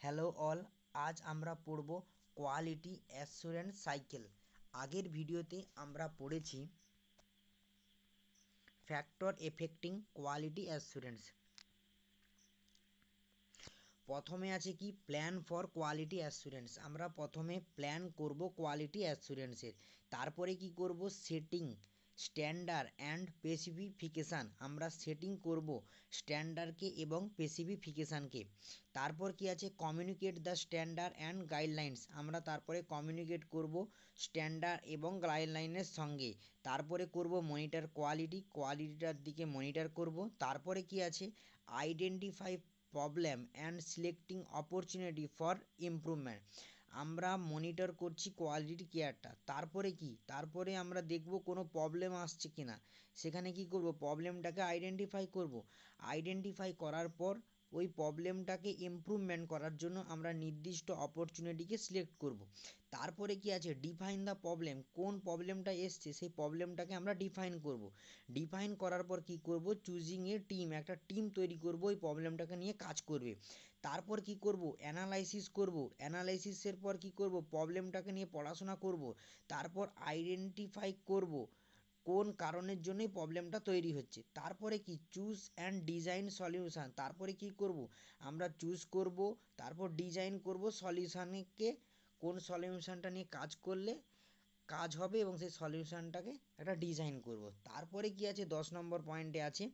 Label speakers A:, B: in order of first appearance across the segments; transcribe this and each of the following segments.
A: Hello all, আজ আমরা পড়ব কোয়ালিটি অ্যাসুরেন্স সাইকেল। আগের ভিডিওতে আমরা পড়েছি ফ্যাক্টর এফেক্টিং কোয়ালিটি অ্যাসুরেন্স। প্রথমে আছে কি প্ল্যান ফর কোয়ালিটি অ্যাসুরেন্স। আমরা প্রথমে প্ল্যান করব কোয়ালিটি অ্যাসুরেন্সের, তারপরে কি করব সেটিং স্ট্যান্ডার্ড অ্যান্ড স্পেসিফিকেশান। আমরা সেটিং করব স্ট্যান্ডার্ডকে এবং স্পেসিফিকেশানকে। তারপর কি আছে communicate the standard and guidelines. আমরা তারপরে কমিউনিকেট করব স্ট্যান্ডার্ড এবং গাইডলাইনের সঙ্গে। তারপরে করব মনিটর কোয়ালিটিটার দিকে মনিটর করব। তারপরে কি আছে identify problem and selecting opportunity for improvement. আমরা মনিটর করছি কোয়ালিটি কেয়ারটা। তারপরে আমরা দেখব কোনো প্রবলেম আসছে কি না, সেখানে কি করব প্রবলেমটাকে আইডেন্টিফাই করার পর ওই প্রবলেমটাকে ইমপ্রুভমেন্ট করার জন্য আমরা নির্দিষ্ট অপরচুনিটিকে সিলেক্ট করব। তারপরে কি আছে ডিফাইন দ্য প্রবলেম, কোন প্রবলেমটা এসছে সেই প্রবলেমটাকে আমরা ডিফাইন করব। ডিফাইন করার পর কি করব চুজিং এ টিম, একটা টিম তৈরি করব ওই প্রবলেমটাকে নিয়ে কাজ করবে। তারপর কি করব অ্যানালাইসিসের পর কি করব প্রবলেমটাকে নিয়ে পড়াশোনা করব। তারপর আইডেন্টিফাই করব কোন কারণের জন্য এই প্রবলেমটা তৈরি হচ্ছে। তারপরে কি চুজ অ্যান্ড ডিজাইন সলিউশান। তারপরে কি করব আমরা চুজ করব, তারপর ডিজাইন করব সলিউশানকে, কোন সলিউশানটা নিয়ে কাজ করলে কাজ হবে এবং সেই সলিউশানটাকে একটা ডিজাইন করব। তারপরে কি আছে 10 নম্বর পয়েন্টে আছে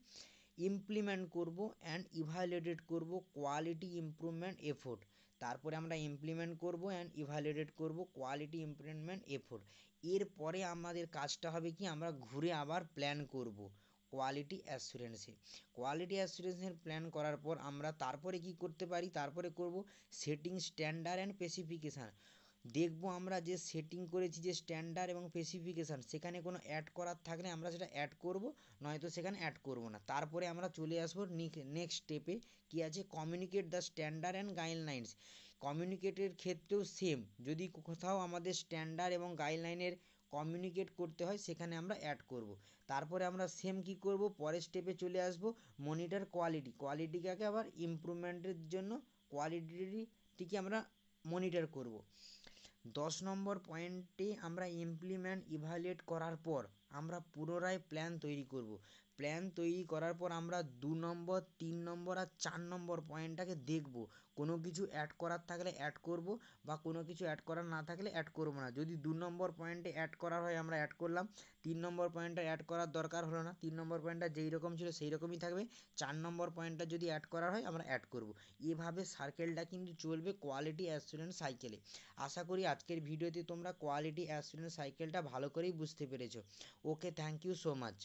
A: ইমপ্লিমেন্ট করব অ্যান্ড ইভ্যালুয়েট করব কোয়ালিটি ইমপ্রুভমেন্ট এফোর্ট। তারপরে আমরা ইমপ্লিমেন্ট করব অ্যান্ড ইভ্যালুয়েট করব কোয়ালিটি ইমপ্রুভমেন্ট এফোর্ট। এরপরে আমাদের কাজটা হবে কি আমরা ঘুরে আবার প্ল্যান করব কোয়ালিটি অ্যাসুরেন্সের প্ল্যান করার পর আমরা তারপরে কি করতে পারি, তারপরে করব সেটিং স্ট্যান্ডার্ড অ্যান্ড স্পেসিফিকেশান। দেখব আমরা যে সেটিং করেছি যে স্ট্যান্ডার্ড এবং স্পেসিফিকেশান, সেখানে কোনো অ্যাড করার থাকলে আমরা সেটা অ্যাড করব, নয়তো সেখানে অ্যাড করব না। তারপরে আমরা চলে আসবো নেক্সট স্টেপে, কি আছে communicate the standard and guidelines. কমিউনিকেটের ক্ষেত্রেও সেম, যদি কোথাও আমাদের স্ট্যান্ডার্ড এবং গাইডলাইনের কমিউনিকেট করতে হয় সেখানে আমরা অ্যাড করব। তারপরে আমরা সেম কি করব পরের স্টেপে চলে আসব মনিটর কোয়ালিটিকে আবার ইমপ্রুভমেন্টের জন্য কোয়ালিটিকে আমরা মনিটর করব। 10 নম্বর পয়েন্টে আমরা ইমপ্লিমেন্ট ইভ্যালুয়েট করার পর আমরা পুনরায় প্ল্যান তৈরি করব। প্ল্যান তৈরি করার পর আমরা 2 নম্বর 3 নম্বর আর 4 নম্বর পয়েন্টটাকে দেখব, কোনো কিছু অ্যাড করার থাকলে অ্যাড করব বা কোনো কিছু অ্যাড করার না থাকলে অ্যাড করব না। যদি 2 নম্বর পয়েন্টে অ্যাড করার হয় আমরা অ্যাড করলাম, 3 নম্বর পয়েন্টটা অ্যাড করার দরকার হলো না, 3 নম্বর পয়েন্টটা যেই রকম ছিল সেই রকমই থাকবে, 4 নম্বর পয়েন্টটা যদি অ্যাড করার হয় আমরা অ্যাড করব। এভাবে সার্কেলটা কিন্তু চলবে কোয়ালিটি অ্যাসুরেন্স সাইকেলে। আশা করি আজকের ভিডিওতে তোমরা কোয়ালিটি অ্যাসুরেন্স সাইকেলটা ভালো করেই বুঝতে পেরেছো। ওকে, থ্যাংক ইউ সো মাচ।